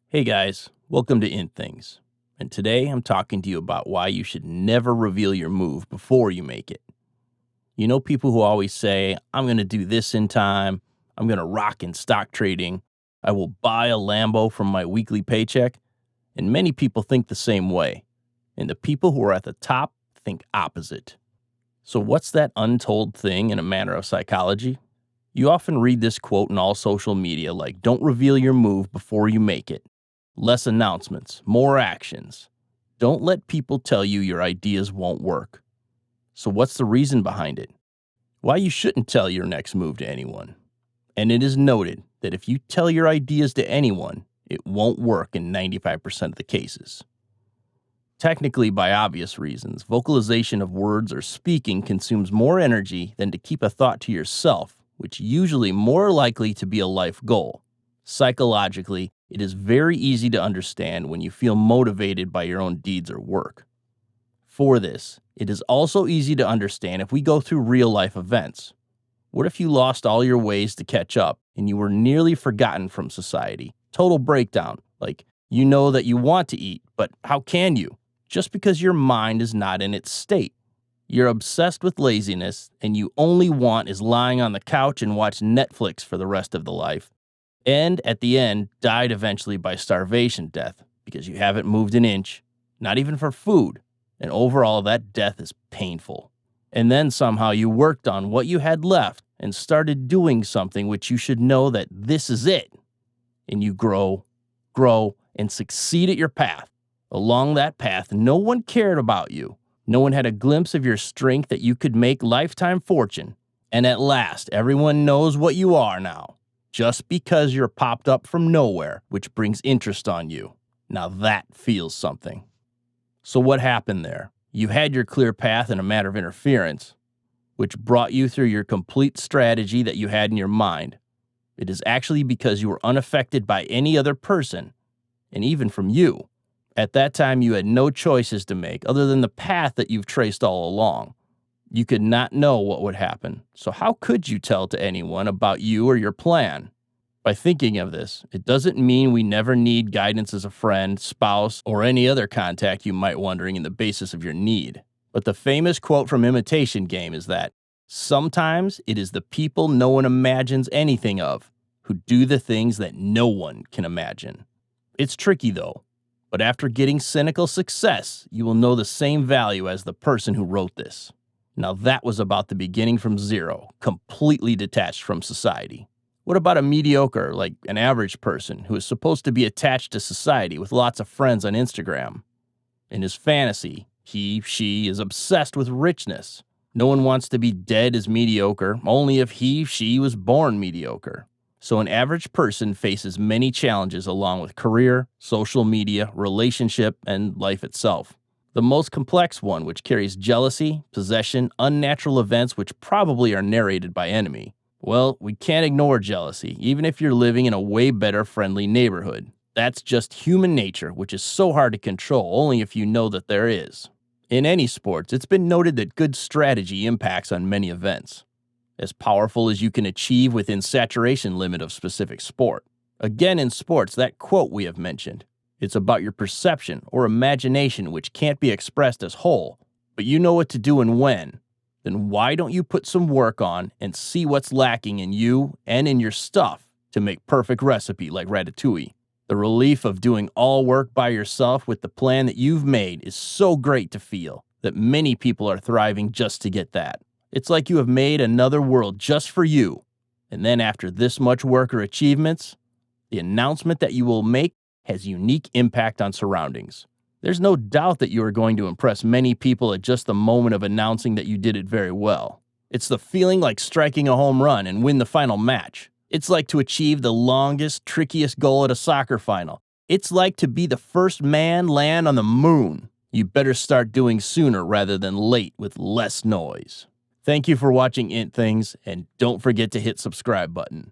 Hey guys, welcome to IntThings. And today I'm talking to you about why you should never reveal your move before you make it. You know, people who always say, I'm going to do this in time, I'm going to rock in stock trading, I will buy a Lambo from my weekly paycheck. And many people think the same way. And the people who are at the top think opposite. So, what's that untold thing in a manner of psychology? You often read this quote in all social media like, don't reveal your move before you make it. Less announcements, more actions. Don't let people tell you your ideas won't work. So what's the reason behind it? Why you shouldn't tell your next move to anyone. And it is noted that if you tell your ideas to anyone, it won't work in 95% of the cases. Technically, by obvious reasons, vocalization of words or speaking consumes more energy than to keep a thought to yourself, which usually more likely to be a life goal. Psychologically, it is very easy to understand when you feel motivated by your own deeds or work. For this, it is also easy to understand if we go through real-life events. What if you lost all your ways to catch up and you were nearly forgotten from society? Total breakdown, like you know that you want to eat, but how can you? Just because your mind is not in its state. You're obsessed with laziness and you only want is lying on the couch and watch Netflix for the rest of the life. And at the end, died eventually by starvation death because you haven't moved an inch, not even for food. And overall, that death is painful. And then somehow you worked on what you had left and started doing something which you should know that this is it. And you grow, and succeed at your path. Along that path, no one cared about you. No one had a glimpse of your strength that you could make lifetime fortune. And at last, everyone knows what you are now. Just because you're popped up from nowhere, which brings interest on you. Now that feels something. So what happened there? You had your clear path in a matter of interference, which brought you through your complete strategy that you had in your mind. It is actually because you were unaffected by any other person, and even from you. At that time, you had no choices to make other than the path that you've traced all along. You could not know what would happen, so how could you tell to anyone about you or your plan? By thinking of this, it doesn't mean we never need guidance as a friend, spouse, or any other contact you might wondering in the basis of your need. But the famous quote from Imitation Game is that, sometimes it is the people no one imagines anything of who do the things that no one can imagine. It's tricky though, but after getting cynical success, you will know the same value as the person who wrote this. Now that was about the beginning from zero, completely detached from society. What about a mediocre, like an average person, who is supposed to be attached to society with lots of friends on Instagram? In his fantasy, she is obsessed with richness. No one wants to be dead as mediocre, only if she was born mediocre. So an average person faces many challenges along with career, social media, relationship, and life itself. The most complex one, which carries jealousy, possession, unnatural events which probably are narrated by enemy. Well, we can't ignore jealousy, even if you're living in a way better friendly neighborhood. That's just human nature, which is so hard to control only if you know that there is. In any sports, it's been noted that good strategy impacts on many events. As powerful as you can achieve within saturation limit of specific sport. Again, in sports, that quote we have mentioned. It's about your perception or imagination which can't be expressed as whole, but you know what to do and when. Then why don't you put some work on and see what's lacking in you and in your stuff to make perfect recipe like ratatouille? The relief of doing all work by yourself with the plan that you've made is so great to feel that many people are thriving just to get that. It's like you have made another world just for you. And then after this much work or achievements, the announcement that you will make has unique impact on surroundings. There's no doubt that you are going to impress many people at just the moment of announcing that you did it very well. It's the feeling like striking a home run and win the final match. It's like to achieve the longest, trickiest goal at a soccer final. It's like to be the first man land on the moon. You better start doing sooner rather than late with less noise. Thank you for watching IntThings, and don't forget to hit subscribe button.